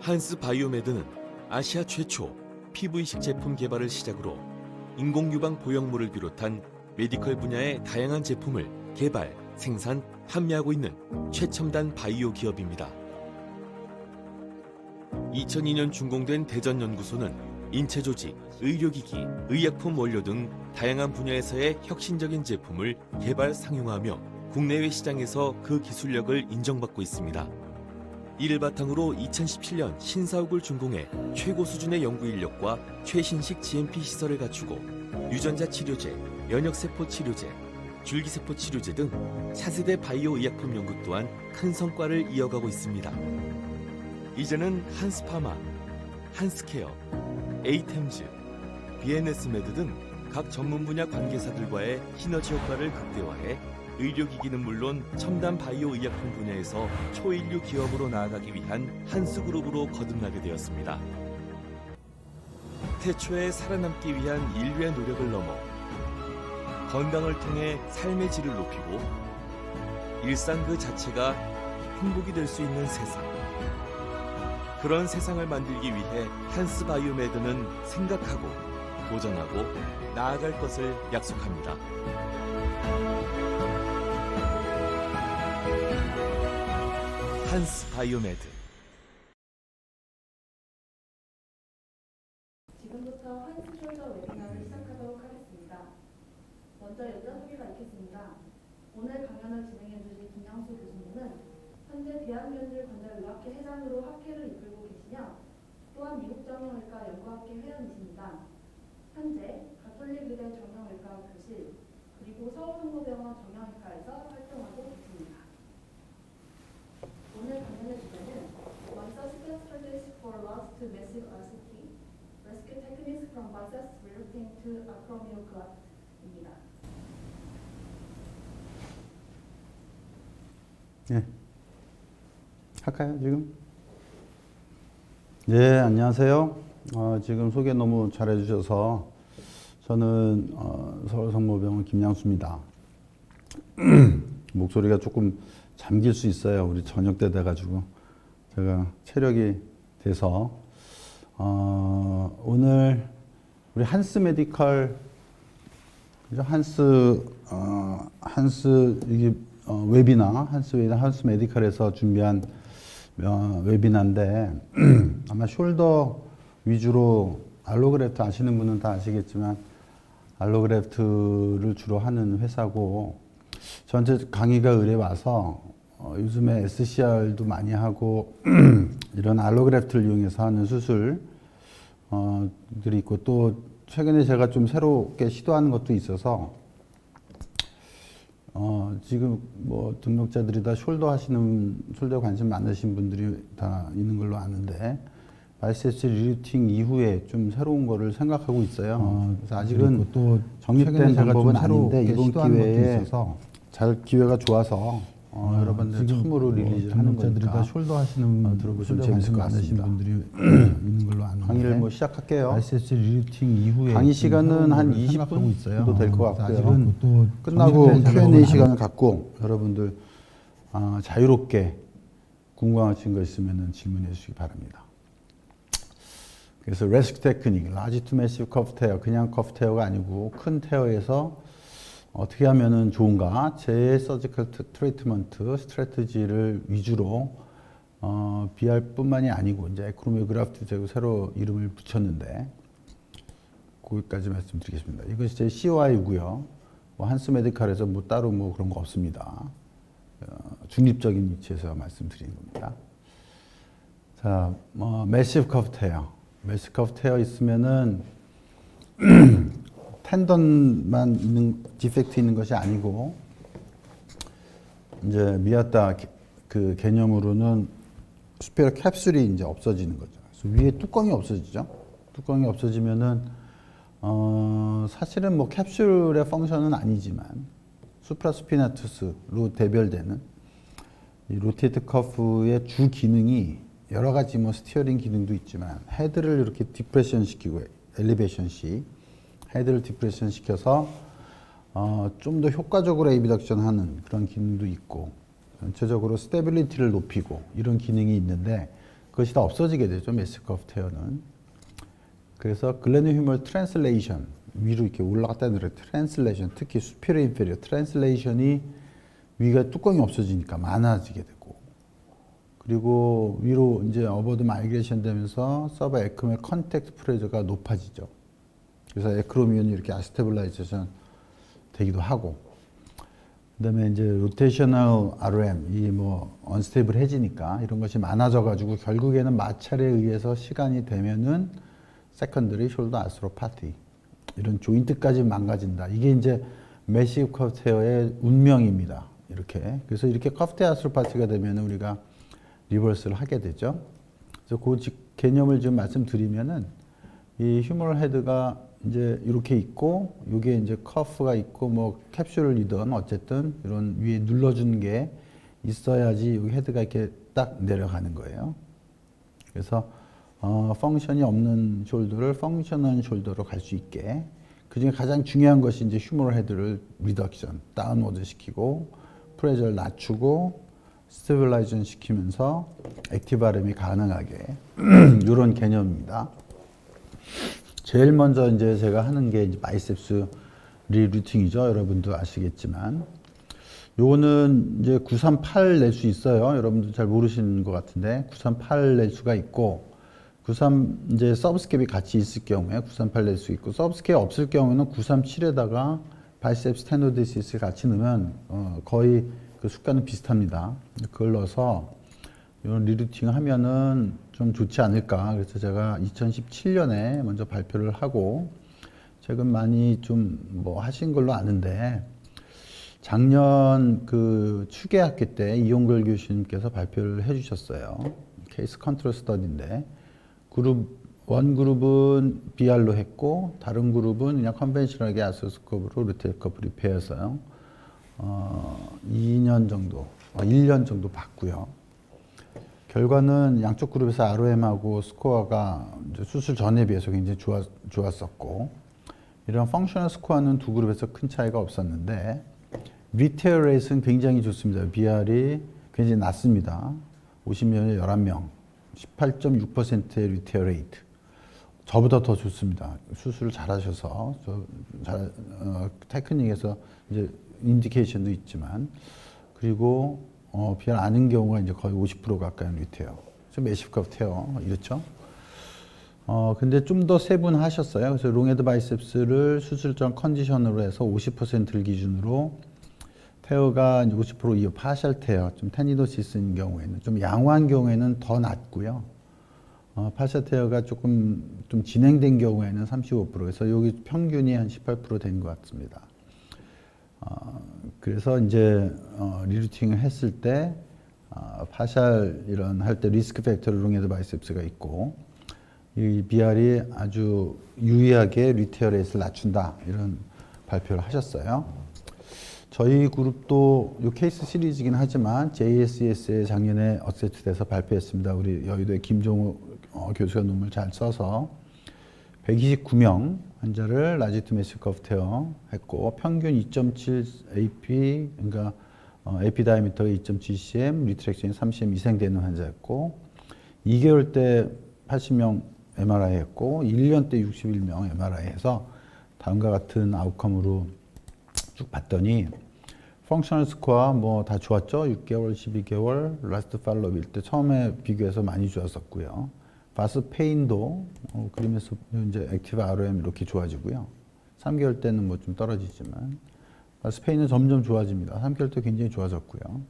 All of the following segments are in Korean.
한스 바이오메드는 아시아 최초 PV식 제품 개발을 시작으로 인공유방 보형물을 비롯한 메디컬 분야의 다양한 제품을 개발, 생산, 판매하고 있는 최첨단 바이오 기업입니다. 2002년 준공된 대전연구소는 인체조직, 의료기기, 의약품 원료 등 다양한 분야에서의 혁신적인 제품을 개발, 상용화하며 국내외 시장에서 그 기술력을 인정받고 있습니다. 이를 바탕으로 2017년 신사옥을 준공해 최고 수준의 연구 인력과 최신식 GMP 시설을 갖추고 유전자 치료제, 면역세포 치료제, 줄기세포 치료제 등 차세대 바이오 의약품 연구 또한 큰 성과를 이어가고 있습니다. 이제는 한스파마, 한스케어, 에이템즈, BNS메드 등 각 전문 분야 관계사들과의 시너지 효과를 극대화해 의료기기는 물론 첨단 바이오 의약품 분야에서 초인류 기업으로 나아가기 위한 한스그룹으로 거듭나게 되었습니다. 태초에 살아남기 위한 인류의 노력을 넘어 건강을 통해 삶의 질을 높이고 일상 그 자체가 행복이 될 수 있는 세상. 그런 세상을 만들기 위해 한스 바이오메드는 생각하고 도전하고 나아갈 것을 약속합니다. 한스 바이오메드. 지금부터 한스 숄더 웨비나를 시작하도록 하겠습니다. 먼저 연자 소개가 있겠습니다. 오늘 강연을 진행해 주실 김양수 교수님은 현재 대한면질관절의학회 회장으로 학회를 이끌고 계시며 또한 미국정형외과 연구학회 회원이십니다. 현재 가톨릭 의대 정형외과 교실 그리고 서울성모병원 정형외과에서 활동하고 계십니다. 오늘 강연의 주제는 Biceps Strategies for Loss to Massive RCT Rescue Techniques from Biceps Rerouting to Acromioclaft입니다. 네. 할까요, 지금? 네, 안녕하세요. 지금 소개 너무 잘해주셔서 저는 서울성모병원 김양수입니다. 목소리가 조금 잠길 수 있어요. 우리 저녁 때 돼가지고 제가 체력이 돼서 오늘 우리 한스 메디컬 한스 이게 웨비나 한스 메디컬에서 준비한 웨비나인데 아마 숄더 위주로 알로그래프트 아시는 분은 다 아시겠지만 알로그래프트를 주로 하는 회사고 저한테 강의가 의뢰 와서 요즘에 SCR도 많이 하고 이런 알로그래프트를 이용해서 하는 수술들이 있고 또 최근에 제가 좀 새롭게 시도하는 것도 있어서 지금 뭐 등록자들이 다 숄더에 관심 많으신 분들이 다 있는 걸로 아는데 바이셉스 리루팅 이후에 좀 새로운 거를 생각하고 있어요. 그래서 아직은 또 정립된 방법은 아닌데 이번 기회에 잘 기회가 좋아서 여러분들 처음으로 리리즈를 하는 거니까 숄더 하시는 들어보시면 재밌을 것 같습니다. 분들이 있는 걸로 아는데 강의를 뭐 시작할게요. 바이셉스 리루팅 이후에 강의 시간은 한 20분 있어요. 정도 될 것 같고요. 아직은 또 끝나고 Q&A 시간을 갖고 여러분들 자유롭게 궁금하신 거 있으면 질문해 주시기 바랍니다. 그래서 레스큐 테크닉, 라지 투 매시브 커프 테어, 그냥 커프 테어가 아니고 큰 테어에서 어떻게 하면은 좋은가, 제 서지컬 트리트먼트 스트래티지를 위주로 BR 뿐만이 아니고 이제 에크로미오그래프트 제가 새로 이름을 붙였는데 거기까지 말씀드리겠습니다. 이것이 제 COI고요. 뭐 한스 메디칼에서 뭐 따로 뭐 그런 거 없습니다. 중립적인 위치에서 말씀드리는 겁니다. 자, 매시브 커프 테어. 매시브 커프 테어 있으면은 텐던만 있는 디펙트 있는 것이 아니고 이제 미아타 그 개념으로는 수페리어 캡슐이 이제 없어지는 거죠. 그래서 위에 뚜껑이 없어지죠. 뚜껑이 없어지면은 사실은 뭐 캡슐의 펑션은 아니지만 수프라스피나투스로 대별되는 이 로테이트 커프의 주 기능이 여러 가지 뭐 스티어링 기능도 있지만 헤드를 이렇게 디프레션 시키고 엘리베이션식 헤드를 디프레션 시켜서 좀 더 효과적으로 에비덕션 하는 그런 기능도 있고 전체적으로 스테빌리티를 높이고 이런 기능이 있는데 그것이 다 없어지게 되죠. 메시크 오프 테어는. 그래서 글래드 휴머 트랜슬레이션 위로 이렇게 올라갔다 내려 트랜슬레이션 특히 수피리어 인페리어 트랜슬레이션이 위가 뚜껑이 없어지니까 많아지게 되고 그리고 위로 이제 어버드 마이그레이션 되면서 서버 에크로의 컨택트 프레저가 높아지죠. 그래서 에크로미온이 이렇게 아스테블라이제이션 되기도 하고 그다음에 이제 로테이셔널 RM 이 뭐 언스테이블해지니까 이런 것이 많아져 가지고 결국에는 마찰에 의해서 시간이 되면은 세컨더리 숄더 아스로파티 이런 조인트까지 망가진다. 이게 이제 매시브 커프테어의 운명입니다. 이렇게. 그래서 이렇게 커프테어 아스로파티가 되면은 우리가 리버스를 하게 되죠. 그래서 그 개념을 좀 말씀드리면은 이 휴머럴 헤드가 이제 이렇게 있고 이게 이제 커프가 있고 뭐 캡슐을 이든 어쨌든 이런 위에 눌러준 게 있어야지 여기 헤드가 이렇게 딱 내려가는 거예요. 그래서 펑션이 없는 숄더를 펑셔널 숄더로 갈 수 있게 그중에 가장 중요한 것이 이제 휴머럴 헤드를 리덕션, 다운워드 시키고 프레저를 낮추고 스테빌라이전 시키면서 액티브 RM이 가능하게 이런 개념입니다. 제일 먼저 이제 제가 하는 게 이제 바이셉스 리루팅이죠. 여러분도 아시겠지만 요거는 이제 938 낼 수 있어요. 여러분들 잘 모르시는 것 같은데 938 낼 수가 있고 93 이제 서브스캡이 같이 있을 경우에 938 낼 수 있고 서브스캡 없을 경우는 937에다가 바이셉스 테노디시스를 같이 넣으면 거의 그 숫과는 비슷합니다. 그걸 넣어서 이런 리루팅 하면은 좀 좋지 않을까. 그래서 제가 2017년에 먼저 발표를 하고 최근 많이 좀 뭐 하신 걸로 아는데 작년 그 추계학회 때 이용걸 교수님께서 발표를 해주셨어요. 케이스 컨트롤 스터디인데 원 그룹은 BR로 했고 다른 그룹은 그냥 컨벤셔널하게 아스로스코프로 루테커프 리페어서요. 2년 정도, 1년 정도 봤고요. 결과는 양쪽 그룹에서 ROM하고 스코어가 이제 수술 전에 비해서 굉장히 좋았었고 이런 펑셔널 스코어는 두 그룹에서 큰 차이가 없었는데 리테어 레이스는 굉장히 좋습니다. BR이 굉장히 낮습니다. 50명에 11명, 18.6%의 리테어 레이트. 저보다 더 좋습니다. 수술을 잘하셔서 테크닉에서 이제 인디케이션도 있지만 그리고 BR 아는 경우가 이제 거의 50% 가까이 리테어. 좀 매시브 테어 이렇죠. 근데 좀 더 세분하셨어요. 그래서 롱헤드 바이셉스를 수술 전 컨디션으로 해서 50%를 기준으로 테어가 50% 이후 파셜 테어, 좀 테니도시스인 경우에는 좀 양호한 경우에는 더 낮고요. 파셜 테어가 조금 좀 진행된 경우에는 35%. 그래서 여기 평균이 한 18% 된 것 같습니다. 그래서 이제 리루팅을 했을 때 파셜 이런 할 때 리스크 팩터를 롱헤드 바이셉스가 있고 이 BR이 아주 유의하게 리테어 레이스를 낮춘다 이런 발표를 하셨어요. 저희 그룹도 이 케이스 시리즈이긴 하지만 JSS에 작년에 어세트돼서 발표했습니다. 우리 여의도의 김종우 교수가 논문을 잘 써서 129명 환자를 라지트 매시브 커프테어 했고 평균 2.7 AP 그러니까 AP 다이미터가 2.7cm, 리트렉션이 30cm 이상 되는 환자였고 2개월 때 80명 MRI 했고 1년 때 61명 MRI 해서 다음과 같은 아웃컴으로 쭉 봤더니 펑셔널 스코어 뭐 다 좋았죠. 6개월, 12개월 라스트 팔로우일 때 처음에 비교해서 많이 좋았었고요. 바스 페인도 그림에서 이제 액티브 ROM 이렇게 좋아지고요. 3개월 때는 뭐 좀 떨어지지만 바스 페인은 점점 좋아집니다. 3개월 때 굉장히 좋아졌고요.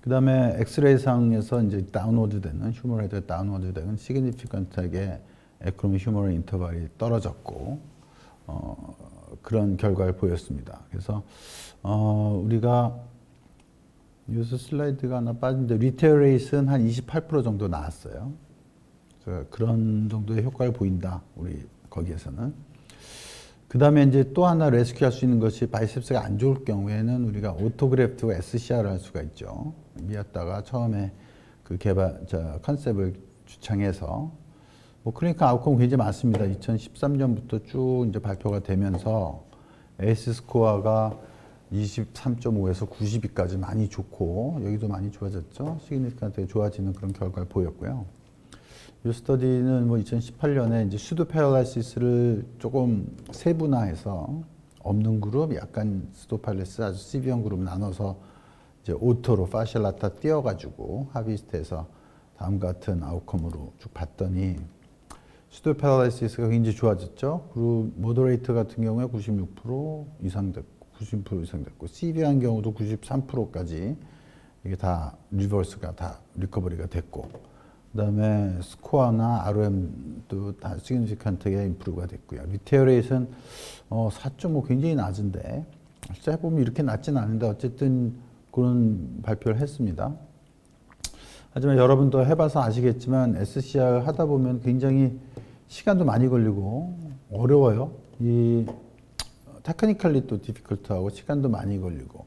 그 다음에 엑스레이상에서 이제 다운워드 되는 휴머럴 헤드가 다운워드 되는 시그니피컨트하게 에크로미 휴머럴 인터벌이 떨어졌고 그런 결과를 보였습니다. 그래서 우리가 뉴스 슬라이드가 하나 빠진데 리테어 레이스는 한 28% 정도 나왔어요. 그런 정도의 효과를 보인다. 우리 거기에서는. 그 다음에 이제 또 하나 레스큐할 수 있는 것이 바이셉스가 안 좋을 경우에는 우리가 오토그래프트와 SCR을 할 수가 있죠. 미았다가 처음에 그 컨셉을 주창해서 뭐 그러니까 아웃컴 굉장히 많습니다. 2013년부터 쭉 이제 발표가 되면서 에이스 스코어가 23.5에서 92까지 많이 좋고 여기도 많이 좋아졌죠. 시그니피칸트하게 좋아지는 그런 결과를 보였고요. 이 스터디는 뭐 2018년에 이제 수도 패럴라이시스를 조금 세분화해서 없는 그룹, 약간 수도팔레스 아주 시비한 그룹 나눠서 이제 오토로 파셜라타 띄어가지고 하비스트에서 다음과 같은 아웃컴으로 쭉 봤더니 수도 패럴라이시스가 굉장히 좋아졌죠. 그리고 모더레이터 같은 경우에 96% 이상 됐고 90% 이상 됐고 시비한 경우도 93%까지 이게 다 리버스가 다 리커버리가 됐고 그다음에 스코어나 ROM도 다 시그니피칸트하게 임프루브가 됐고요. 리테어레이션 4.5 굉장히 낮은데 실제 해보면 이렇게 낮진 않은데 어쨌든 그런 발표를 했습니다. 하지만 여러분도 해봐서 아시겠지만 SCR 하다 보면 굉장히 시간도 많이 걸리고 어려워요. 이 테크니컬리 또 디피컬트하고 시간도 많이 걸리고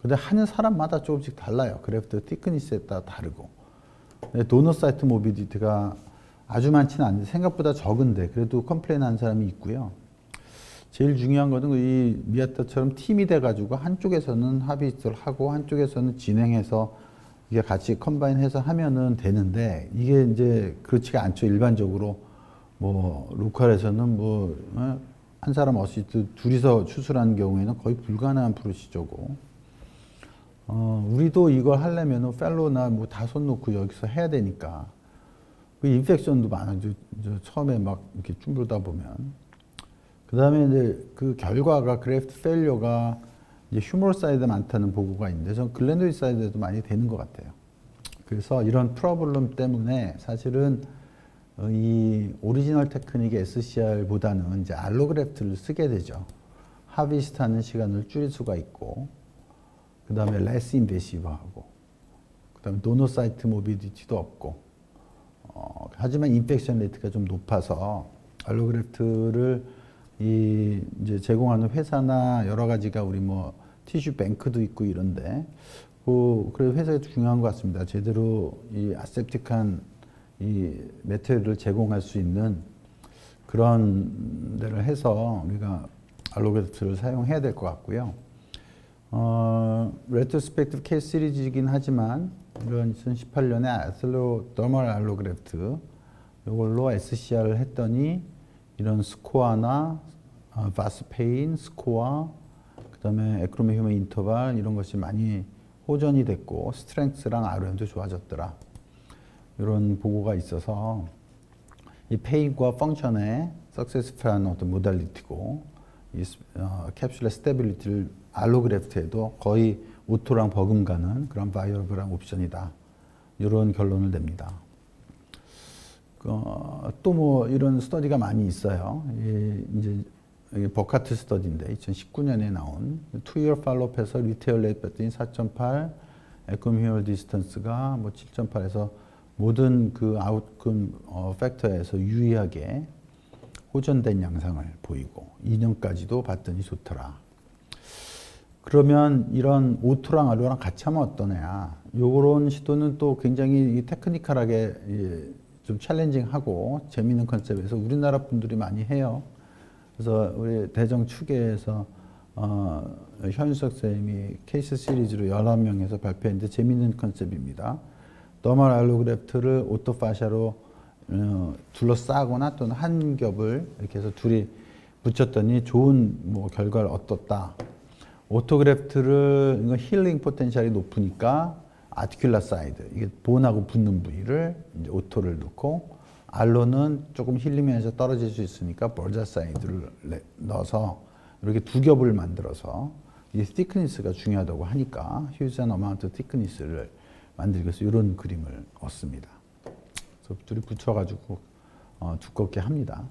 근데 하는 사람마다 조금씩 달라요. 그래프트 티크니스에 따라 다르고 도넛 사이트 모비디티가 아주 많지는 않은데 생각보다 적은데 그래도 컴플레인 하는 사람이 있고요. 제일 중요한 거는 이 미아타처럼 팀이 돼가지고 한쪽에서는 합의를 하고 한쪽에서는 진행해서 이게 같이 컴바인해서 하면은 되는데 이게 이제 그렇지가 않죠. 일반적으로 뭐 로컬에서는 뭐 한 사람 어시스트 둘이서 추출하는 경우에는 거의 불가능한 프로시저고 우리도 이걸 하려면 펠로나 뭐 다 손 놓고 여기서 해야 되니까 그 인펙션도 많아져. 처음에 막 이렇게 쭈물다 보면 그 다음에 이제 그 결과가 그래프트 페일러가 이제 휴머럴 사이드에 많다는 보고가 있는데 전 글렌도이 사이드에도 많이 되는 것 같아요. 그래서 이런 프로블럼 때문에 사실은 이 오리지널 테크닉의 SCR보다는 이제 알로그래프트를 쓰게 되죠. 하비스트 하는 시간을 줄일 수가 있고 그 다음에 less invasive하고 그 다음에 도넛 사이트 모비디티도 없고 하지만 인펙션 레이트가 좀 높아서 알로그래프트를 이제 제공하는 회사나 여러 가지가 우리 뭐 티슈 뱅크도 있고 이런데 그래서 회사가 중요한 것 같습니다. 제대로 이 아셉틱한 이 매트리얼을 제공할 수 있는 그런 데를 해서 우리가 알로그래프트를 사용해야 될 것 같고요. 레트로스펙티브 케이스 시리즈이긴 하지만 이런 2018년에 아슬로더멀 알로그래프트 이걸로 SCR을 했더니 이런 스코어나 바스페인, 스코어, 그 다음에 에크로메 휴먼 인터벌 이런 것이 많이 호전이 됐고 스트렝스랑 ROM도 좋아졌더라. 이런 보고가 있어서 이 페인과 펑션의 석세스풀한 어떤 모달리티고 이 캡슐의 스테빌리티를 알로그래프트에도 거의 오토랑 버금가는 그런 바이어블한 옵션이다. 이런 결론을 냅니다. 또 뭐 이런 스터디가 많이 있어요. 이제 버카트 스터디인데 2019년에 나온 2year 팔로우업에서 리테일 레이트 봤더니 4.8, 에컴 휴얼 디스턴스가 뭐 7.8에서 모든 그 아웃컴 팩터에서 유의하게 호전된 양상을 보이고 2년까지도 봤더니 좋더라. 그러면 이런 오토랑 알로랑 같이 하면 어떠냐. 요런 시도는 또 굉장히 테크니컬하게 좀 챌린징하고 재미있는 컨셉에서 우리나라 분들이 많이 해요. 그래서 우리 대정 추계에서 현유석 선생님이 케이스 시리즈로 11명에서 발표했는데 재미있는 컨셉입니다. 더멀 알로그래프트를 오토파샤로 둘러싸거나 또는 한 겹을 이렇게 해서 둘이 붙였더니 좋은 뭐 결과를 얻었다. 오토그래프트를 이거 힐링 포텐셜이 높으니까 아티큘라 사이드 이게 본하고 붙는 부위를 이제 오토를 넣고 알로는 조금 힐링면에서 떨어질 수 있으니까 벌자 사이드를 넣어서 이렇게 두 겹을 만들어서 이 thickness가 중요하다고 하니까 휴지한 어마운트 thickness를 만들기 위해서 이런 그림을 얻습니다. 그래서 둘이 붙여가지고 두껍게 합니다.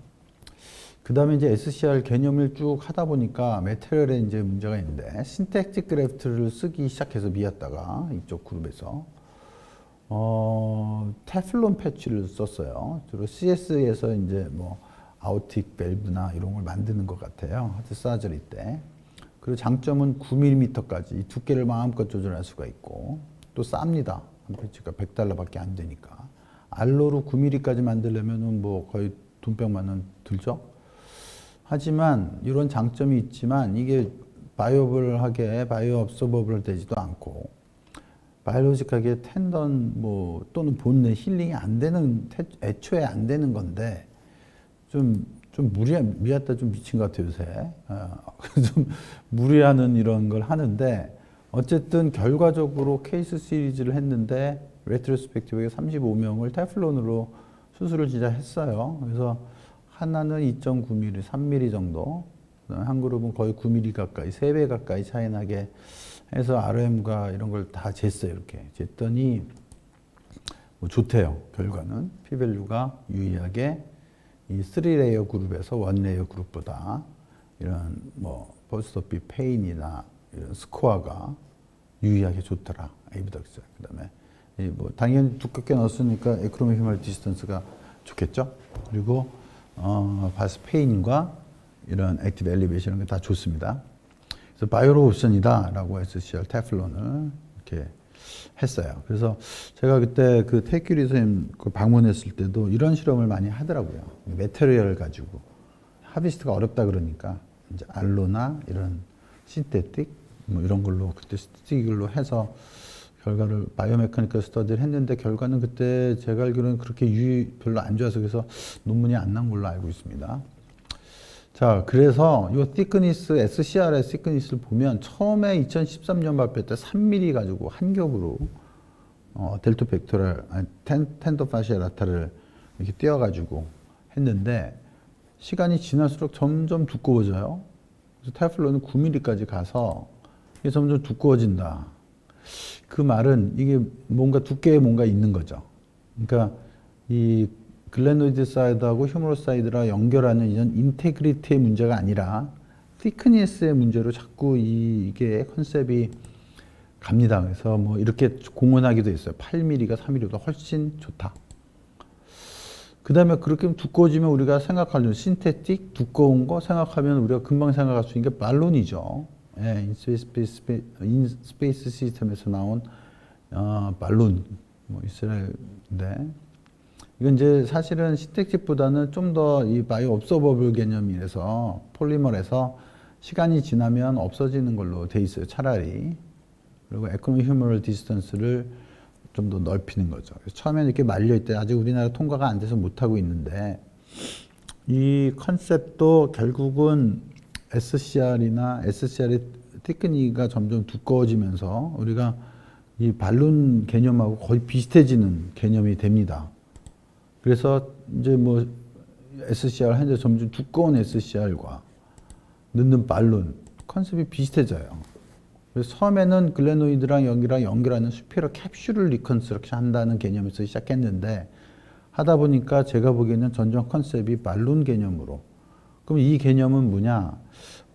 그 다음에 이제 SCR 개념을 쭉 하다 보니까 매테리얼에 이제 문제가 있는데 신텍틱 그래프트를 쓰기 시작해서 미았다가 이쪽 그룹에서 테플론 패치를 썼어요. 주로 CS에서 이제 뭐 아우틱 밸브나 이런 걸 만드는 것 같아요. 하드 사저리 때. 그리고 장점은 9mm까지 이 두께를 마음껏 조절할 수가 있고 또 쌉니다. 한 패치가 $100밖에 안 되니까. 알로로 9mm까지 만들려면 뭐 거의 돈 100만 원 들죠. 하지만 이런 장점이 있지만 이게 바이오블하게 바이오 업서버블 되지도 않고 바이올로직하게 텐던 뭐 또는 본내 힐링이 안 되는 애초에 안 되는 건데 좀 미웠다 좀 미친 것 같아요 요새. 좀 무리하는 이런 걸 하는데 어쨌든 결과적으로 케이스 시리즈를 했는데 레트로스펙티브에 35명을 테플론으로 수술을 진짜 했어요. 그래서 하나는 2.9mm, 3mm 정도, 한 그룹은 거의 9mm 가까이, 3배 가까이 차이 나게 해서 RM과 이런 걸 다 쟀어요. 이렇게 쟀더니 뭐 좋대요. 결과는 P-밸류가 유의하게 이 3레이어 그룹에서 1레이어 그룹보다 이런 뭐 포스트오피 페인이나 이런 스코어가 유의하게 좋더라. 에이비덕스. 그다음에 뭐 당연히 두껍게 넣었으니까 에크로미 휴멀 디스턴스가 좋겠죠. 그리고 바스 페인과 이런 액티브 엘리베이션 이런 게 다 좋습니다. 그래서 바이오로 옵션이다라고 SCR 테플론을 이렇게 했어요. 그래서 제가 그때 그 태큐리 선생님 방문했을 때도 이런 실험을 많이 하더라고요. 메테리얼 가지고 하비스트가 어렵다 그러니까 이제 알로나 이런 신테틱 뭐 이런 걸로 그때 스틱으로 해서 결과를 바이오메카니컬 스터디를 했는데 결과는 그때 제가 알기로는 그렇게 별로 안 좋아서 그래서 논문이 안 난 걸로 알고 있습니다. 자, 그래서 이 thickness, SCR의 thickness를 보면 처음에 2013년 발표 때 3mm 가지고 한 겹으로 델토 벡토랄, 텐더 파시아 라타를 이렇게 띄어가지고 했는데 시간이 지날수록 점점 두꺼워져요. 그래서 테플론은 9mm까지 가서 이게 점점 두꺼워진다. 그 말은 이게 뭔가 두께에 뭔가 있는 거죠. 그러니까 이 글레노이드 사이드하고 휴머러스 사이드랑 연결하는 이런 인테그리티의 문제가 아니라 thickness의 문제로 자꾸 이게 컨셉이 갑니다. 그래서 뭐 이렇게 공언하기도 했어요. 8mm가 3mm보다 훨씬 좋다. 그 다음에 그렇게 두꺼워지면 우리가 생각하는 신테틱 두꺼운 거 생각하면 우리가 금방 생각할 수 있는 게 말론이죠. 예, 인스페이스 시스템에서 나온 말론 뭐 이스라엘인데 이건 이제 사실은 신택tip보다는 좀 더 이 바이오 업서버블 개념이라서 폴리머에서 시간이 지나면 없어지는 걸로 돼 있어요. 차라리. 그리고 에코노미 휴머럴 디스턴스를 좀 더 넓히는 거죠. 처음에는 이렇게 말려 있대 아직 우리나라 통과가 안 돼서 못 하고 있는데 이 컨셉도 결국은 SCR이나 SCR의 테크닉이 점점 두꺼워지면서 우리가 이 발론 개념하고 거의 비슷해지는 개념이 됩니다. 그래서 이제 뭐 SCR 현재 점점 두꺼운 SCR과 넣는 발론 컨셉이 비슷해져요. 그래서 처음에는 글레노이드랑 여기랑 연결하는 스피러 캡슐을 리컨스트럭션 한다는 개념에서 시작했는데 하다 보니까 제가 보기에는 전종 컨셉이 발론 개념으로 그럼 이 개념은 뭐냐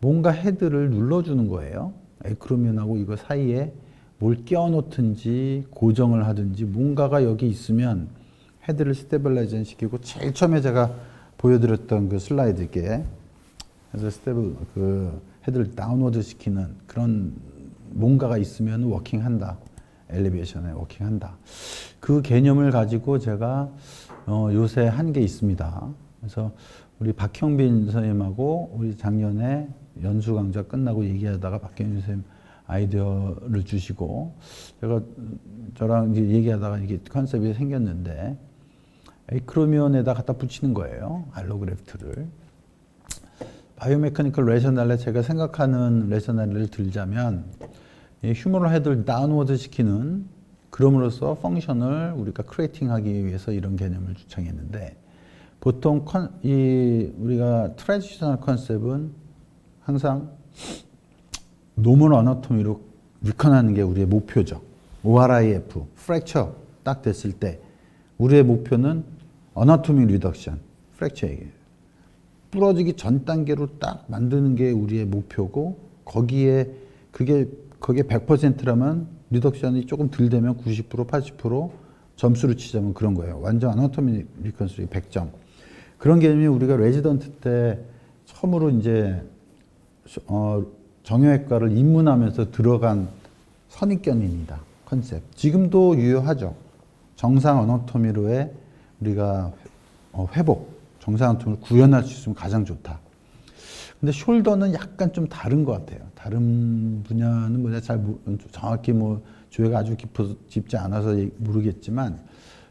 뭔가 헤드를 눌러주는 거예요. 에크로면하고 이거 사이에 뭘 끼워 놓든지 고정을 하든지 뭔가가 여기 있으면 헤드를 스테빌라이징 시키고 제일 처음에 제가 보여드렸던 그 슬라이드에 그래서 그 헤드를 다운워드 시키는 그런 뭔가가 있으면 워킹한다. 엘리베이션에 워킹한다. 그 개념을 가지고 제가 요새 한 게 있습니다. 그래서 우리 박형빈 선생님하고 우리 작년에 연수 강좌 끝나고 얘기하다가 박형빈 선생님 아이디어를 주시고 제가 저랑 이제 얘기하다가 이게 컨셉이 생겼는데 에크로미온에다 갖다 붙이는 거예요. 알로그래프트를. 바이오메카니컬 레셔널에 제가 생각하는 레셔널을 들자면 휴머럴 헤드를 다운워드 시키는 그럼으로써 펑션을 우리가 크리에이팅하기 위해서 이런 개념을 주창했는데 보통 우리가 트래디셔널 컨셉은 항상 노멀 어너토미로 리컨하는 게 우리의 목표죠. ORIF, 프랙처 딱 됐을 때 우리의 목표는 어너토믹 리덕션, 프랙처 얘기예요. 부러지기 전 단계로 딱 만드는 게 우리의 목표고 거기에 100%라면 리덕션이 조금 덜 되면 90%, 80% 점수를 치자면 그런 거예요. 완전 어너토믹 리컨스트럭션 100점. 그런 개념이 우리가 레지던트 때 처음으로 이제 정형외과를 입문하면서 들어간 선입견입니다. 컨셉. 지금도 유효하죠. 정상 어너토미로의 우리가 회복, 정상 어너토미를 구현할 수 있으면 가장 좋다. 근데 숄더는 약간 좀 다른 것 같아요. 다른 분야는 뭐 잘 정확히 뭐 조회가 아주 깊지 않아서 모르겠지만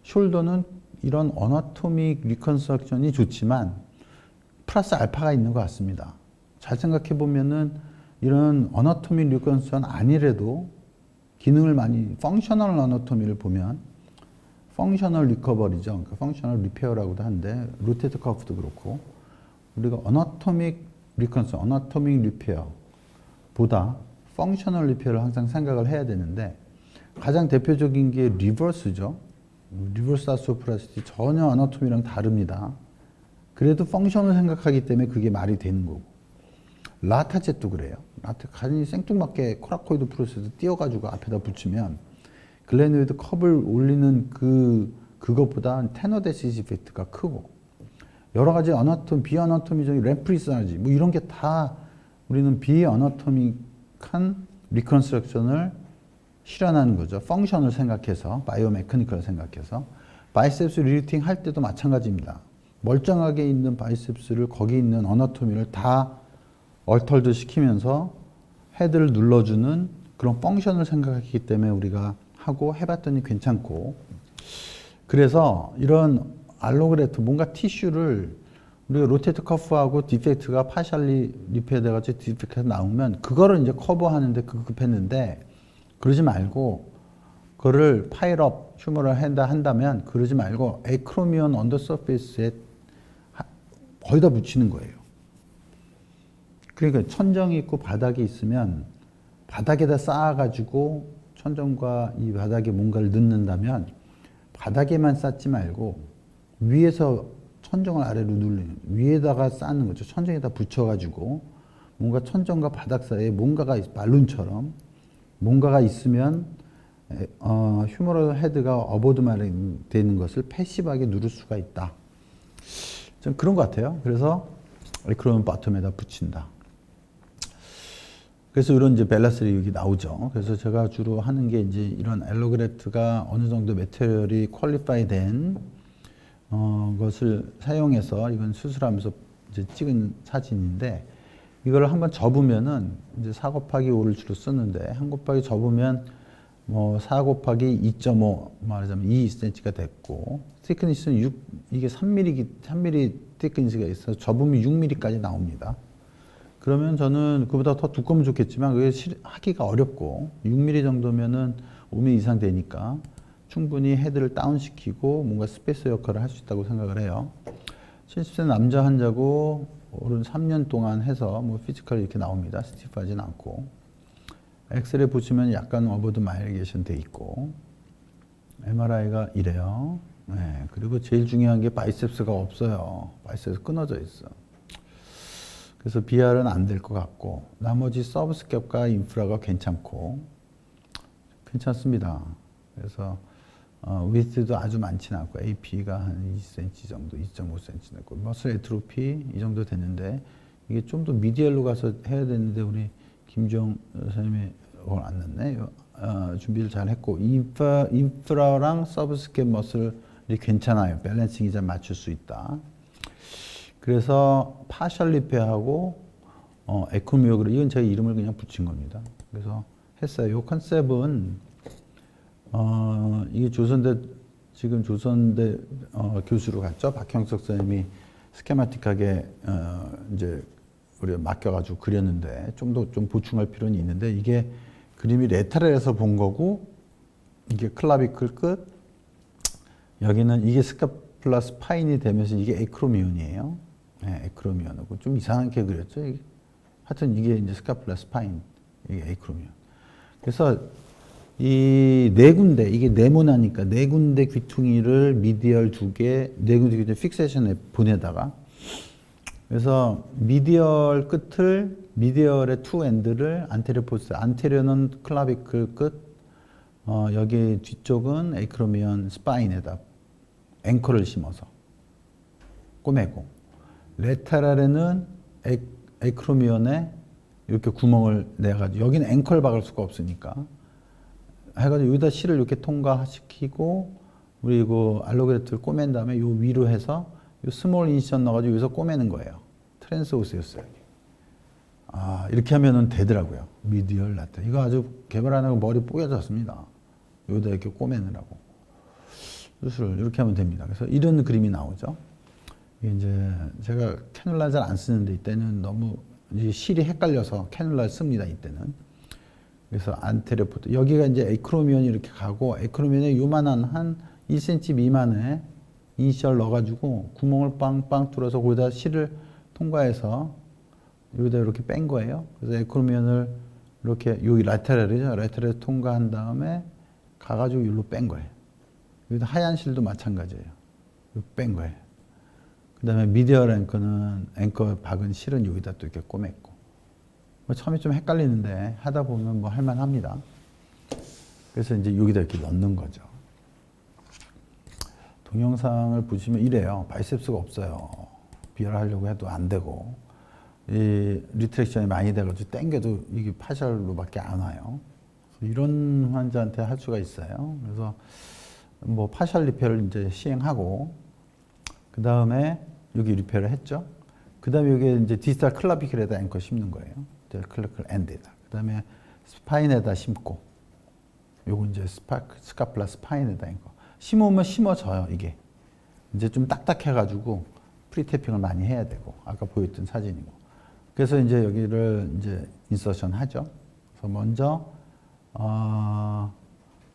숄더는 이런 어나토믹 리컨스트럭션이 좋지만 플러스 알파가 있는 것 같습니다. 잘 생각해 보면은 이런 어나토믹 리컨스트럭션 아니래도 기능을 많이 펑셔널 어나토미를 보면 펑셔널 리커버리죠. 그러니까 펑셔널 리페어라고도 하는데 로테이터 커프도 그렇고 우리가 어나토믹 리컨스, 어나토믹 리페어보다 펑셔널 리페어를 항상 생각을 해야 되는데 가장 대표적인 게 리버스죠. 리버스 아스오프라시티 전혀 어나토미랑 다릅니다. 그래도 펑션을 생각하기 때문에 그게 말이 되는 거고 라타젯도 그래요. 라타 간이 생뚱맞게 코라코이드 프로세스 띄워가지고 앞에다 붙이면 글레노이드 컵을 올리는 그것보다 테너데시스 이펙트가 크고 여러 가지 어나토미, 비어나토미적인 램프리사지 뭐 이런 게 다 우리는 비어나토믹한 리컨스트럭션을 실현하는 거죠. 펑션을 생각해서 바이오 메카니컬을 생각해서 바이셉스 리루팅 할 때도 마찬가지입니다. 멀쩡하게 있는 바이셉스를 거기 있는 어나토미를 다 얼털드 시키면서 헤드를 눌러주는 그런 펑션을 생각했기 때문에 우리가 하고 해봤더니 괜찮고 그래서 이런 알로그레트 뭔가 티슈를 우리가 로테이트 커프하고 디펙트가 파셜리 리페어 돼가지고 디펙트가 나오면 그거를 이제 커버하는데 급급했는데 그러지 말고 그거를 파일업 휴머럴 한다면 그러지 말고 에크로미온 언더 서페이스에 거의 다 붙이는 거예요. 그러니까 천정이 있고 바닥이 있으면 바닥에다 쌓아가지고 천정과 이 바닥에 뭔가를 넣는다면 바닥에만 쌓지 말고 위에서 천정을 아래로 눌리는 위에다가 쌓는 거죠. 천정에다 붙여가지고 뭔가 천정과 바닥 사이에 뭔가가 발룬처럼 뭔가가 있으면 휴머럴 헤드가 어보드 마린 되는 것을 패시브하게 누를 수가 있다. 좀 그런 것 같아요. 그래서 그런 바텀에다 붙인다. 그래서 이런 이제 벨라스리 여기 나오죠. 그래서 제가 주로 하는 게 이제 이런 엘로그레트가 어느 정도 매테리얼이 퀄리파이 된 것을 사용해서 이건 수술하면서 이제 찍은 사진인데 이걸 한번 접으면은 이제 4 곱하기 5를 주로 쓰는데 1 곱하기 접으면 뭐 4 곱하기 2.5 말하자면 2cm가 됐고 thickness는 6 이게 3mm thickness가 있어서 접으면 6mm까지 나옵니다. 그러면 저는 그보다 더 두꺼우면 좋겠지만 그게 하기가 어렵고 6mm 정도면은 5mm 이상 되니까 충분히 헤드를 다운시키고 뭔가 스페이서 역할을 할 수 있다고 생각을 해요. 70세 남자 환자고 오른 3년 동안 해서 뭐 피지컬이 이렇게 나옵니다. 스티프하진 않고 엑스레이 보시면 약간 어버드 마이리게이션 돼 있고 MRI가 이래요. 네, 그리고 제일 중요한 게 바이셉스가 없어요. 바이셉스 끊어져 있어. 그래서 BR은 안 될 것 같고 나머지 서브스캡과 인프라가 괜찮고 괜찮습니다. 그래서 위드도 아주 많지는 않고 AP가 한 20cm 정도, 2.5cm 됐고 머슬 에트로피 이 정도 됐는데 이게 좀 더 미디얼로 가서 해야 되는데 우리 김정 선생님이 그걸 안 넣네. 준비를 잘 했고 인프라랑 서브스캡 머슬이 괜찮아요. 밸런싱이 잘 맞출 수 있다. 그래서 파셜 리페어하고 에코미오그램 이건 제가 이름을 그냥 붙인 겁니다. 그래서 했어요. 이 컨셉은 이게 지금 조선대 교수로 갔죠. 박형석 선생님이 스케마틱하게 이제 우리가 맡겨가지고 그렸는데 좀 더 좀 보충할 필요는 있는데 이게 그림이 레타렐에서 본 거고 이게 클라비클 끝 여기는 이게 스카플라 스파인이 되면서 이게 에크로미온이에요. 네, 에크로미온하고 좀 이상하게 그렸죠. 이게. 하여튼 이게 이제 스카플라 스파인 이게 에크로미온. 그래서 이 네 군데 이게 네모나니까 네 군데 귀퉁이를 미디얼 2개 네 군데 귀퉁이 픽세션에 보내다가 그래서 미디얼 끝을 미디얼의 투 엔드를 안테리어 포스 안테리어는 클라비클 끝 여기 뒤쪽은 에크로미온 스파인에다 앵커를 심어서 꼬매고 레타랄에는 에크로미온에 이렇게 구멍을 내가지고 여기는 앵커를 박을 수가 없으니까 해가지고 여기다 실을 이렇게 통과시키고 그리고 알로그레트를 꼬맨 다음에 요 위로 해서 요 스몰 인시션 넣어가지고 여기서 꼬매는 거예요. 트랜스오세우스 여기. 이렇게 하면은 되더라고요. 미디얼 라테럴. 이거 아주 개발하느라고 머리 뽀개졌습니다. 여기다 이렇게 꼬매느라고. 수술 이렇게 하면 됩니다. 그래서 이런 그림이 나오죠. 이게 이제 제가 캐놀라 잘 안 쓰는데 이때는 너무 이제 실이 헷갈려서 캐놀라를 씁니다. 이때는. 그래서 안테레포트 여기가 이제 에크로미온이 이렇게 가고 에크로미온에 요만한 한 2cm 미만의 이니셜 넣어가지고 구멍을 빵빵 뚫어서 거기다 실을 통과해서 여기다 이렇게 뺀 거예요. 그래서 에크로미온을 이렇게 여기 라테랄이죠. 라테랄 통과한 다음에 가가지고 여기로 뺀 거예요. 여기다 하얀 실도 마찬가지예요. 이렇게 뺀 거예요. 그 다음에 미디얼 앵커는 앵커 박은 실은 여기다 또 이렇게 꼬맸고. 뭐 처음에 좀 헷갈리는데 하다 보면 뭐 할만합니다. 그래서 이제 여기다 이렇게 넣는 거죠. 동영상을 보시면 이래요. 바이셉스가 없어요. 비열하려고 해도 안 되고 이 리트랙션이 많이 돼가지고 당겨도 이게 파셜로밖에 안 와요. 이런 환자한테 할 수가 있어요. 그래서 뭐 파셜 리페어를 이제 시행하고 그 다음에 여기 리페어를 했죠. 그 다음에 여기 이제 디스탈 클라비클에다 앵커 심는 거예요. 클라비클 엔드에다. 그 다음에 스파인에다 심고 요거 이제 스카플라 스파인에다 앵커 심으면 심어져요. 이게 이제 좀 딱딱해가지고 프리테핑을 많이 해야 되고 아까 보였던 사진이고. 그래서 이제 여기를 이제 인서션 하죠. 그래서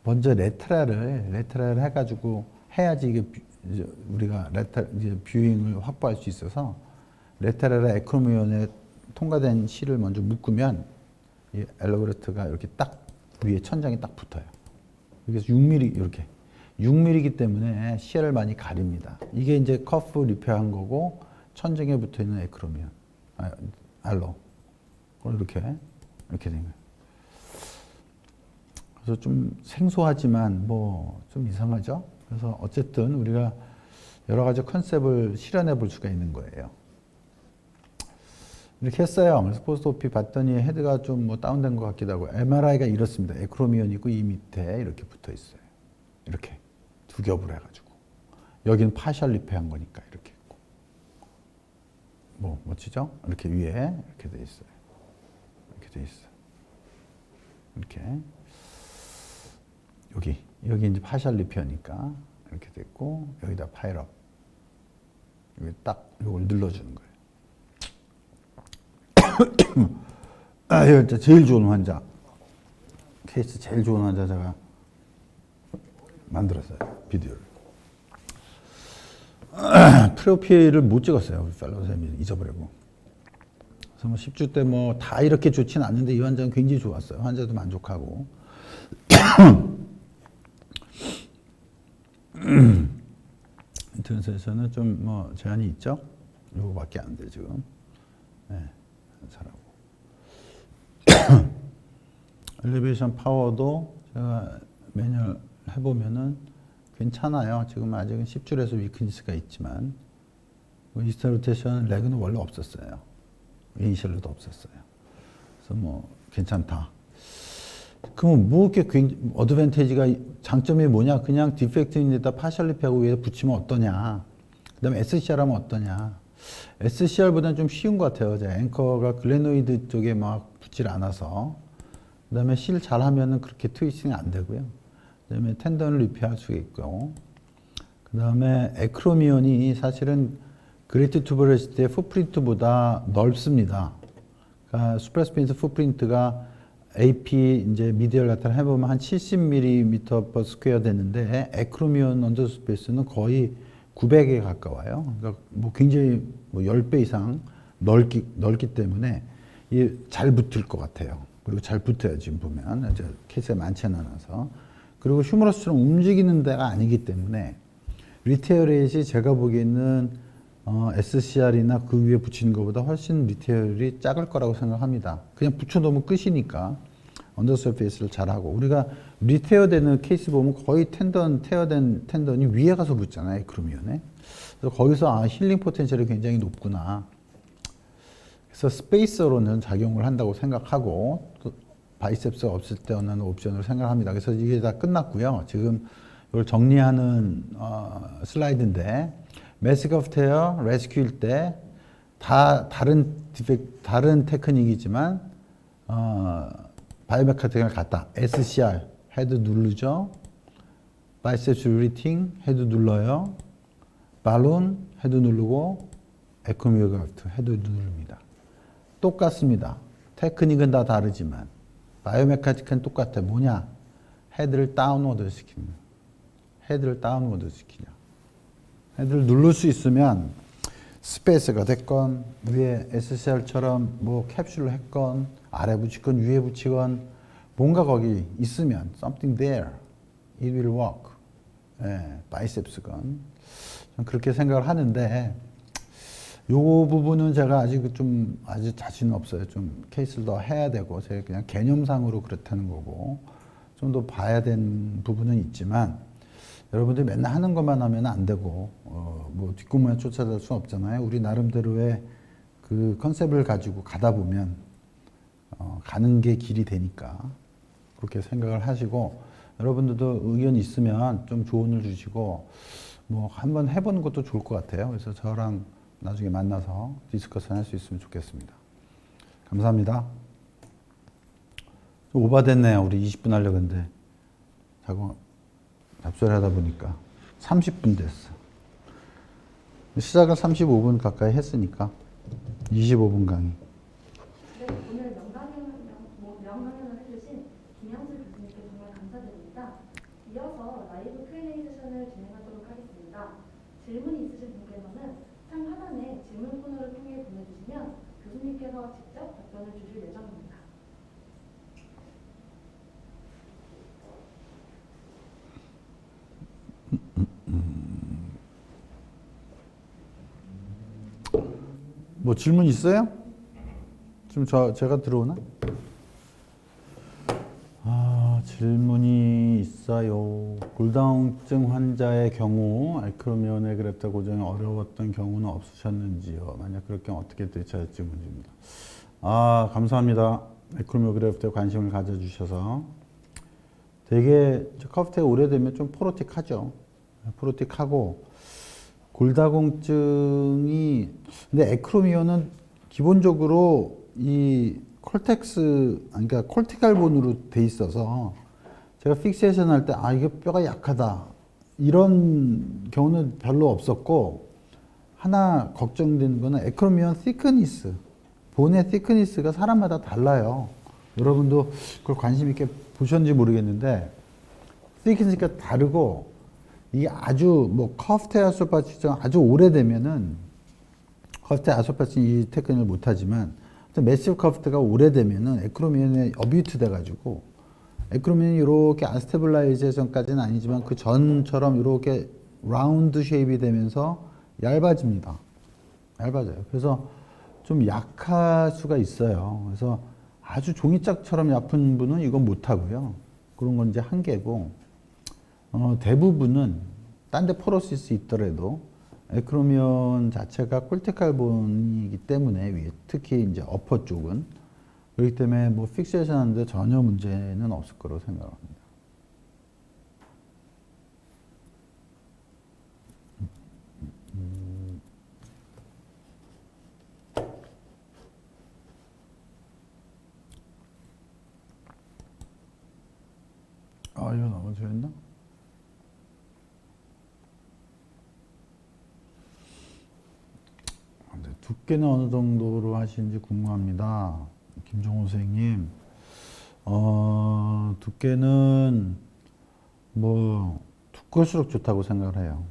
먼저 레테랄을 해가지고 해야지 이게 이제 우리가 이제 뷰잉을 확보할 수 있어서 레테랄에 에크로미온에 통과된 실을 먼저 묶으면 이 엘로그레트가 이렇게 딱 위에 천장에 딱 붙어요. 그래서 6mm 이렇게 6mm이기 때문에 시야를 많이 가립니다. 이게 이제 커프 리페어한 거고 천장에 붙어 있는 에크로미온 알로 이렇게 된 거예요. 그래서 좀 생소하지만 뭐 좀 이상하죠. 그래서 어쨌든 우리가 여러 가지 컨셉을 실현해 볼 수가 있는 거예요. 이렇게 했어요. 그래서 포스트오피 봤더니 헤드가 좀 뭐 다운된 것 같기도 하고 MRI가 이렇습니다. 에크로미온 있고 이 밑에 이렇게 붙어 있어요. 이렇게 두 겹으로 해가지고 여기는 파셜 리페어한 거니까 이렇게 있고 뭐 멋지죠? 이렇게 위에 이렇게 돼 있어요. 이렇게 돼 있어요. 이렇게 여기 이제 파셜 리페어니까 이렇게 됐고 여기다 파일업 여기 딱 이걸 눌러주는 거예요. 이거 제일 좋은 환자 케이스 제일 좋은 환자 제가 만들었어요. 비디오를 프로필을 못 찍었어요. 우리 fellow 선생님이 잊어버리고. 그래서 뭐 10주 때 뭐 다 이렇게 좋진 않는데 이 환자는 굉장히 좋았어요. 환자도 만족하고. 인터넷에서는 좀 뭐 제한이 있죠. 요거밖에 안 돼 지금. 네, 잘하고. 엘리베이션 파워도 제가 매뉴얼 해보면은 괜찮아요. 지금 아직은 10줄에서 위크니스가 있지만 이스터 로테이션 레그는 원래 없었어요. 이니셜로도 없었어요. 그래서 뭐 괜찮다. 그러면 뭐 이렇게 어드밴티지가 장점이 뭐냐? 그냥 디펙트인데다 파셜 리페하고 위에 붙이면 어떠냐? 그다음에 SCR 하면 어떠냐? SCR보다는 좀 쉬운 것 같아요. 앵커가 글레노이드 쪽에 막 붙질 않아서. 그다음에 실 잘하면은 그렇게 트위스팅이 안 되고요. 그다음에 텐던을 리페할 수 있고. 그다음에 에크로미온이 사실은 그레이트 투버러시티의 풋프린트보다 넓습니다. 그러니까 수프라스페인스 풋프린트가 AP 이제 미디얼 라테럴 해보면 한 70mm per 스퀘어 되는데 에크로미온 언더스페이스는 거의 900에 가까워요. 그러니까 뭐 굉장히 뭐 10배 이상 넓기 때문에 이게 잘 붙을 것 같아요. 그리고 잘 붙어요. 지금 보면 이제 케이스가 많지는 않아서. 그리고 휴머러스처럼 움직이는 데가 아니기 때문에 리테어 레이지 제가 보기에는 SCR이나 그 위에 붙이는 것보다 훨씬 리테어이 작을 거라고 생각합니다. 그냥 붙여놓으면 끝이니까 언더서페이스를 잘하고 우리가 리테어 되는 케이스 보면 거의 테어된 텐던이 위에 가서 붙잖아요. 에크로미온에. 그래서 거기서 힐링 포텐셜이 굉장히 높구나. 그래서 스페이서로는 작용을 한다고 생각하고 또 바이셉스가 없을 때 어느 옵션으로 생각합니다. 그래서 이게 다 끝났고요. 지금 이걸 정리하는 슬라이드인데 매스크 오브 테어 레스큐일 때 다 다른 테크닉이지만 바이오메카닉을 갖다 SCR 헤드 누르죠. 바이셉스 리팅 헤드 눌러요. 발론 헤드 누르고 에코미오그래프트 헤드 누릅니다. 똑같습니다. 테크닉은 다 다르지만 바이오메카닉은 똑같아. 뭐냐? 헤드를 다운워드 시키는. 헤드를 다운워드 시키냐. 헤드를 누를 수 있으면 스페이스가 됐건 위에 SCR처럼 뭐 캡슐을 했건 아래 붙이건 위에 붙이건 뭔가 거기 있으면 something there, it will work. 바이셉스건 전 그렇게 생각을 하는데 요 부분은 제가 아직 자신 없어요. 좀 케이스를 더 해야 되고 제가 그냥 개념상으로 그렇다는 거고 좀 더 봐야 되는 부분은 있지만 여러분들이 맨날 하는 것만 하면 안 되고 뭐 뒷공무만 쫓아갈 수 없잖아요. 우리 나름대로의 그 컨셉을 가지고 가다 보면 가는 게 길이 되니까 그렇게 생각을 하시고 여러분들도 의견 있으면 좀 조언을 주시고 뭐 한번 해보는 것도 좋을 것 같아요. 그래서 저랑 나중에 만나서 디스커션 할 수 있으면 좋겠습니다. 감사합니다. 좀 오바됐네요. 우리 20분 하려고 했는데 자꾸 잡소리 하다 보니까 30분 됐어. 시작을 35분 가까이 했으니까 25분 강의. 네, 오늘 명강연을 해주신 김양수 교수님께 정말 감사드립니다. 이어서 라이브 Q&A 세션을 진행하도록 하겠습니다. 질문이 있으신 분께서는 창 하단에 질문 코너를 통해 보내주시면 교수님께서 직접 답변을 주실 예정입니다. 뭐 질문 있어요? 지금 제가 들어오나? 질문이 있어요. 골다공증 환자의 경우 알크로미오네그레프트 고정이 어려웠던 경우는 없으셨는지요? 만약 그럴 경우 어떻게 대처할지 문제입니다. 감사합니다. 알크로미오그래프트에 관심을 가져주셔서 되게 커프트가 오래되면 좀 포로틱하죠. 포로틱하고 골다공증이 근데 에크로미오는 기본적으로 이 콜텍스 그러니까 콜티칼 본으로 돼 있어서 제가 픽세이션 할 때 이게 뼈가 약하다 이런 경우는 별로 없었고 하나 걱정되는 거는 에크로미온 thickness 본의 thickness가 사람마다 달라요. 여러분도 그걸 관심 있게 보셨는지 모르겠는데 thickness가 다르고 이게 아주 뭐 커프트 아소파치처럼 아주 오래되면은 커프트 아소파치는 이 테크닉을 못하지만 매시브 커프트가 오래되면은 에크로미온에 어뷰트 돼가지고 에크로미온이 이렇게 안스테블라이제이션까지는 아니지만 그 전처럼 이렇게 라운드 쉐입이 되면서 얇아집니다. 얇아져요. 그래서 좀 약할 수가 있어요. 그래서 아주 종이짝처럼 얇은 분은 이건 못하고요. 그런 건 이제 한계고 대부분은 딴 데 포로시스 있더라도 에크로미온 자체가 콜테칼본이기 때문에 위에 특히 이제 어퍼 쪽은 그렇기 때문에 뭐 픽세이션 하는데 전혀 문제는 없을 거라고 생각합니다. 이거 넘어져있나? 두께는 어느 정도로 하시는지 궁금합니다. 김종호 선생님. 두께는 뭐 두꺼울수록 좋다고 생각을 해요.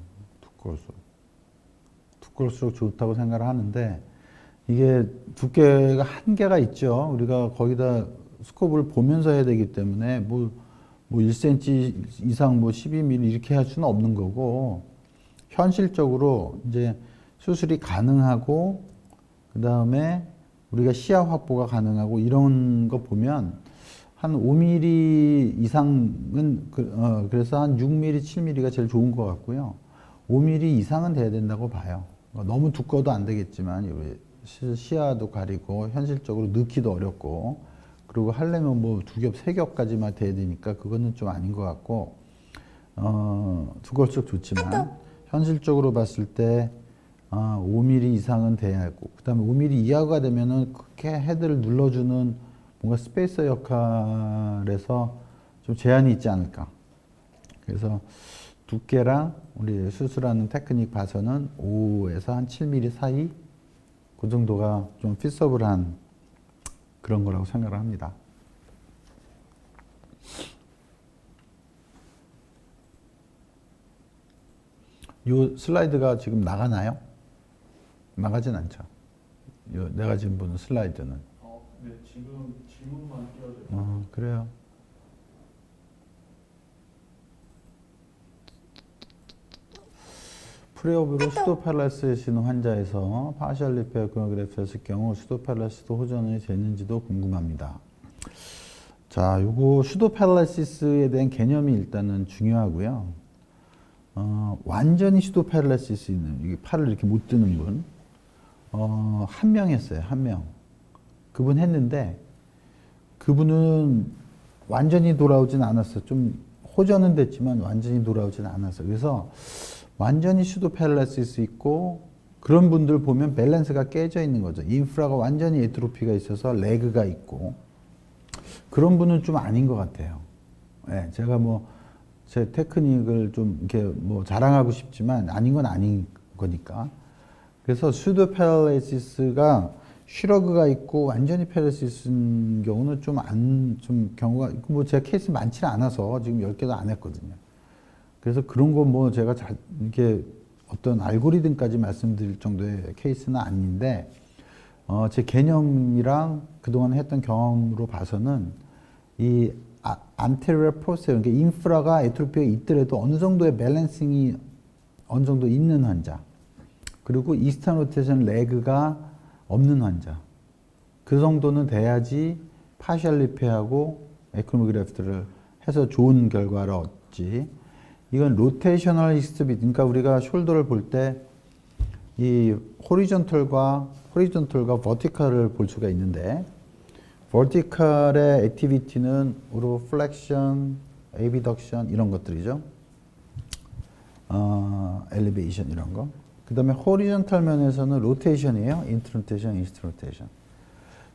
두꺼울수록 좋다고 생각을 하는데 이게 두께가 한계가 있죠. 우리가 거기다 스코프를 보면서 해야 되기 때문에 뭐 1cm 이상 뭐 12mm 이렇게 할 수는 없는 거고 현실적으로 이제 수술이 가능하고 그 다음에 우리가 시야 확보가 가능하고 이런 거 보면 한 5mm 이상은 그래서 한 6mm, 7mm가 제일 좋은 것 같고요. 5mm 이상은 돼야 된다고 봐요. 너무 두꺼워도 안 되겠지만 시야도 가리고 현실적으로 넣기도 어렵고 그리고 하려면 뭐 2겹, 3겹까지만 돼야 되니까 그거는 좀 아닌 것 같고 두꺼울수록 좋지만 현실적으로 봤을 때 5mm 이상은 돼야 하고, 그 다음에 5mm 이하가 되면은 그렇게 헤드를 눌러주는 뭔가 스페이서 역할에서 좀 제한이 있지 않을까. 그래서 두께랑 우리 수술하는 테크닉 봐서는 5에서 한 7mm 사이, 그 정도가 좀 피서블한 그런 거라고 생각을 합니다. 이 슬라이드가 지금 나가나요? 나가진 않죠. 내가 지금 보는 슬라이드는. 네, 지금 질문만 띄워져. 그래요. 프리오브로 수도팔라시스 환자에서 파셜 리페어 에코노그래피 했을 경우 수도팔라시스도 호전이 되는지도 궁금합니다. 자, 요거 수도팔라시스에 대한 개념이 일단은 중요하고요. 완전히 수도팔라시스 있는, 이게 팔을 이렇게 못 드는 분, 한 명 했어요, 한 명. 그분 했는데, 그분은 완전히 돌아오진 않았어요. 좀 호전은 됐지만 완전히 돌아오진 않았어요. 그래서 완전히 수도팔라시스 있고, 그런 분들 보면 밸런스가 깨져 있는 거죠. 인프라가 완전히 에트로피가 있어서 레그가 있고, 그런 분은 좀 아닌 것 같아요. 네, 제가 뭐, 제 테크닉을 좀 이렇게 뭐 자랑하고 싶지만 아닌 건 아닌 거니까. 그래서 수도팔라시스가 슈러그가 있고 완전히 팔라시스인 경우는 좀 경우가 뭐 제가 케이스 많지는 않아서 지금 10개도 안 했거든요. 그래서 그런 거 뭐 제가 이렇게 어떤 알고리즘까지 말씀드릴 정도의 케이스는 아닌데, 제 개념이랑 그동안 했던 경험으로 봐서는 이 안테리어 포스에, 그러니까 인프라가 에트로피가 있더라도 어느 정도의 밸런싱이 어느 정도 있는 환자, 그리고 이스턴 로테이션 레그가 없는 환자, 그 정도는 돼야지 파셜 리페하고 에크노그래프트를 해서 좋은 결과를 얻지. 이건 로테이셔널 히스토비, 그러니까 우리가 숄더를 볼 때 이 호리존털과 버티컬을 볼 수가 있는데, 버티컬의 액티비티는 우로 플렉션, 에비덕션 이런 것들이죠. 엘리베이션 이런 거. 그 다음에 호리존탈 면에서는 로테이션이에요. 인트로테이션, 이스트로테이션.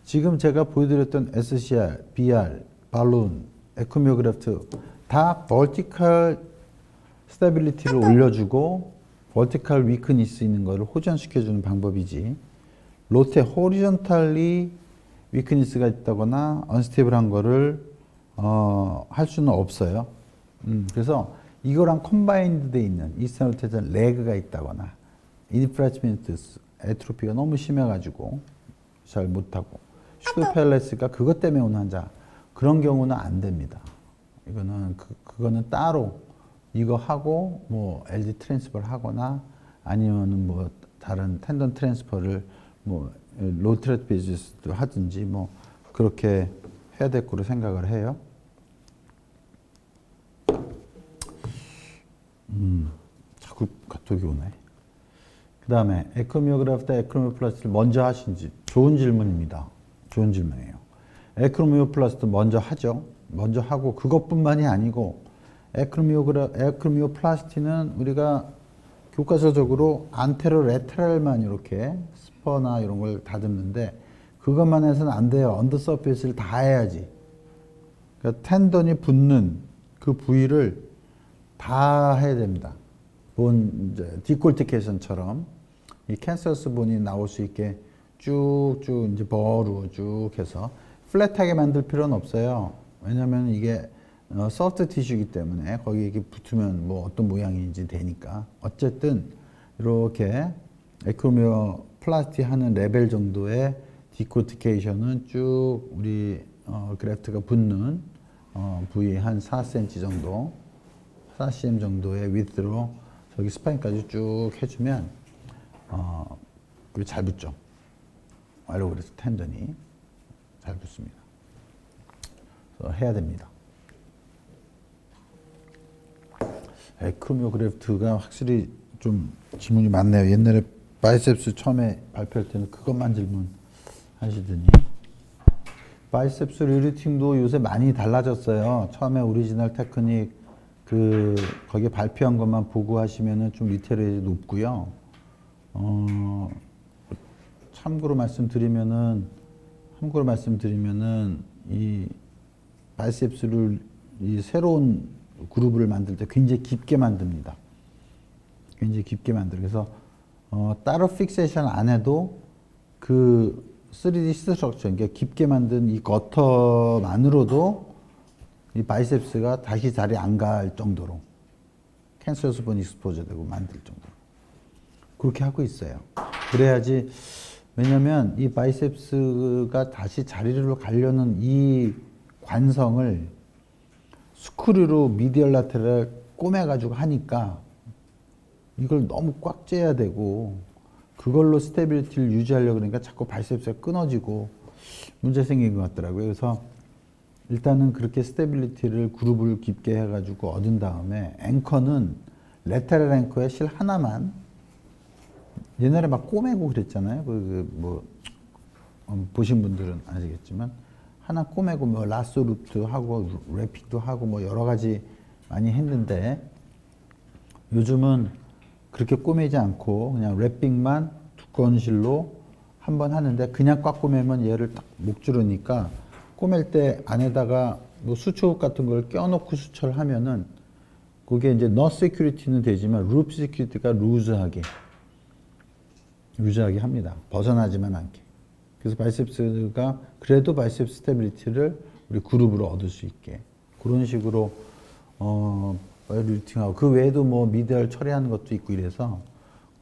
지금 제가 보여드렸던 SCR, BR, 발론, 에코미오그래프트 다 버티컬 스테빌리티를 올려주고 버티컬 위크니스 있는 거를 호전시켜주는 방법이지, 호리존탈리 위크니스가 있다거나 언스테이블한 거를 할 수는 없어요. 그래서 이거랑 컴바인드 돼 있는 이스턴 로테이션 레그가 있다거나 인프라치멘트 에트로피가 너무 심해가지고 잘 못하고 슈도팔라시스가 그것 때문에 온 환자, 그런 경우는 안 됩니다. 이거는 그거는 따로 이거 하고 뭐 LG 트랜스퍼를 하거나 아니면은 뭐 다른 텐던 트랜스퍼를 뭐 로트레피지스도 하든지 뭐 그렇게 해야 될 거로 생각을 해요. 자꾸 카톡이 오네. 그 다음에 에크로미오그래프트 에크로미오플라스트를 먼저 하신지, 좋은 질문입니다. 좋은 질문이에요. 에크로미오플라스트 먼저 하죠. 먼저 하고 그것뿐만이 아니고 에크로미오플라스티는 우리가 교과서적으로 안테로 레테랄만 이렇게 스퍼나 이런 걸 다듬는데, 그것만 해서는 안 돼요. 언더서페이스를 다 해야지. 그러니까 텐던이 붙는 그 부위를 다 해야 됩니다. 이제 디콜티케이션처럼 이 캔서스 본이 나올 수 있게 쭉쭉 이제 버로 쭉 해서 플랫하게 만들 필요는 없어요. 왜냐면 이게 소프트 티슈이기 때문에 거기 이렇게 붙으면 뭐 어떤 모양인지 되니까. 어쨌든 이렇게 에크로미오 플라스티 하는 레벨 정도의 디코티케이션은 쭉 우리 그래프트가 붙는 부위 한 4cm 정도, 4cm 정도의 위드로 저기 스파인까지 쭉 해주면 잘 붙죠. 알로그래프 텐던이 잘 붙습니다. 그래서 해야 됩니다. 에크로미오그래프트가 확실히 좀 질문이 많네요. 옛날에 바이셉스 처음에 발표할 때는 그것만 질문하시더니, 바이셉스 리루팅도 요새 많이 달라졌어요. 처음에 오리지널 테크닉 거기에 발표한 것만 보고 하시면은 좀 리테러시 높고요. 참고로 말씀드리면은 이 바이셉스를 이 새로운 그룹을 만들 때 굉장히 깊게 만듭니다. 굉장히 깊게 만들어. 그래서 따로 픽세이션 안 해도 그 3D 스트럭처, 그러니까 깊게 만든 이 거터만으로도 이 바이셉스가 다시 자리 안 갈 정도로 캔서스 본 익스포저 되고 만들 정도로 그렇게 하고 있어요. 그래야지, 왜냐면 이 바이셉스가 다시 자리로 가려는 이 관성을 스크류로 미디얼 라테럴 꼬매가지고 하니까 이걸 너무 꽉 쬐야 되고 그걸로 스테빌리티를 유지하려고 그러니까 자꾸 바이셉스가 끊어지고 문제 생긴 것 같더라고요. 그래서 일단은 그렇게 스테빌리티를 그룹을 깊게 해가지고 얻은 다음에 앵커는 레테럴 앵커에 실 하나만, 옛날에 막 꼬매고 그랬잖아요. 보신 분들은 아시겠지만 하나 꼬매고 뭐 라쏘 루트 하고 래핑도 하고 뭐 여러 가지 많이 했는데 요즘은 그렇게 꼬매지 않고 그냥 래핑만 두꺼운 실로 한번 하는데 그냥 꽉 꼬매면 얘를 딱 목 주르니까 꼬맬 때 안에다가 뭐 수초흡 같은 걸 껴놓고 수철 하면은 그게 이제 너 시큐리티는 되지만 루프 시큐리티가 루즈하게 합니다. 벗어나지만 않게. 그래서 바이셉스가 그래도 바이셉스 스테빌리티를 우리 그룹으로 얻을 수 있게 그런 식으로 루팅하고 그 외에도 뭐 미디얼 처리하는 것도 있고 이래서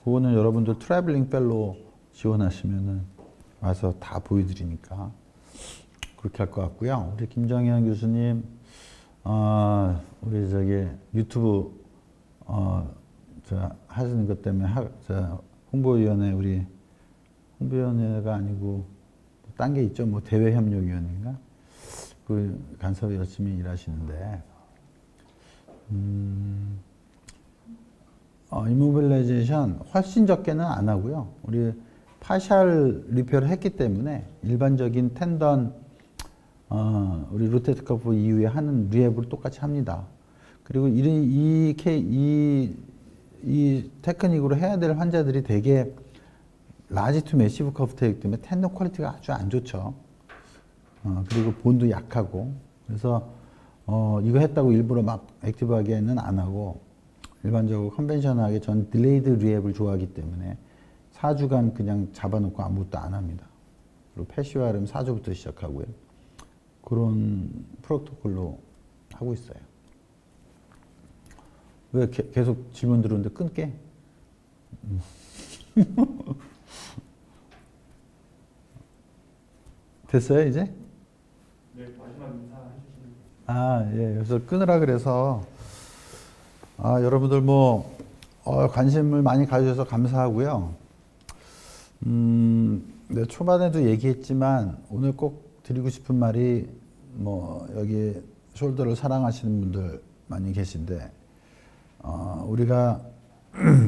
그거는 여러분들 트래블링 펠로 지원하시면은 와서 다 보여드리니까 그렇게 할 것 같고요. 우리 김정현 교수님, 우리 저기 유튜브 하시는 것 때문에 홍보위원회 우리 홍보위원회가 아니고 딴 게 있죠. 뭐 대외협력위원회인가? 그 간섭 열심히 일하시는데 이모빌라이제이션 훨씬 적게는 안 하고요. 우리 파셜 리페어를 했기 때문에 일반적인 텐던 우리 로테이트 커프 이후에 하는 리앱을 똑같이 합니다. 그리고 이 테크닉으로 해야 될 환자들이 되게 라지 투 매시브 커프테이크 때문에 텐던 퀄리티가 아주 안 좋죠. 그리고 본도 약하고 그래서 이거 했다고 일부러 막 액티브하게는 안 하고 일반적으로 컨벤셔널하게 전 딜레이드 리앱을 좋아하기 때문에 4주간 그냥 잡아놓고 아무것도 안 합니다. 그리고 패시오하름 4주부터 시작하고요. 그런 프로토콜로 하고 있어요. 왜 계속 질문 들어오는데 끊게? 됐어요 이제? 네, 마지막 인사 해주시면. 예. 그래서 끊으라 그래서 여러분들 뭐 관심을 많이 가져주셔서 감사하고요. 네, 초반에도 얘기했지만 오늘 꼭 드리고 싶은 말이 뭐 여기 숄더를 사랑하시는 분들 많이 계신데 우리가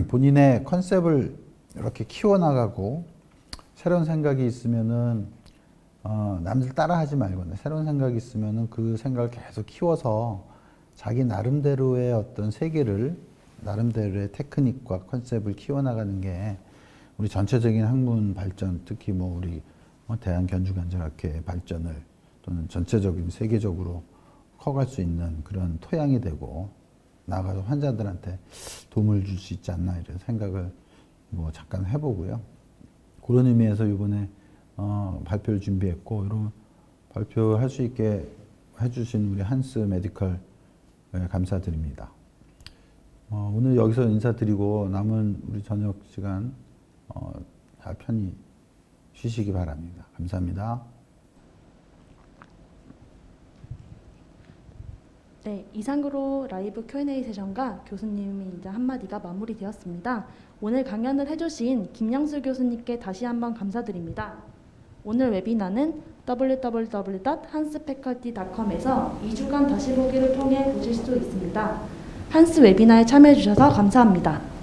본인의 컨셉을 이렇게 키워나가고 새로운 생각이 있으면은 남들 따라하지 말고 새로운 생각이 있으면은 그 생각을 계속 키워서 자기 나름대로의 어떤 세계를 나름대로의 테크닉과 컨셉을 키워나가는 게 우리 전체적인 학문 발전, 특히 뭐 우리 대한견주관절학회 발전을 또는 전체적인 세계적으로 커갈 수 있는 그런 토양이 되고 나아가서 환자들한테 도움을 줄 수 있지 않나 이런 생각을 뭐 잠깐 해보고요. 그런 의미에서 이번에 발표를 준비했고 이런 발표할 수 있게 해주신 우리 한스 메디컬 감사드립니다. 오늘 여기서 인사드리고 남은 우리 저녁 시간 잘 편히 쉬시기 바랍니다. 감사합니다. 네, 이상으로 라이브 Q&A 세션과 교수님의 이제 한마디가 마무리되었습니다. 오늘 강연을 해주신 김양수 교수님께 다시 한번 감사드립니다. 오늘 웨비나는 www.hansfaculty.com에서 2주간 다시 보기를 통해 보실 수 있습니다. 한스 웨비나에 참여해 주셔서 감사합니다.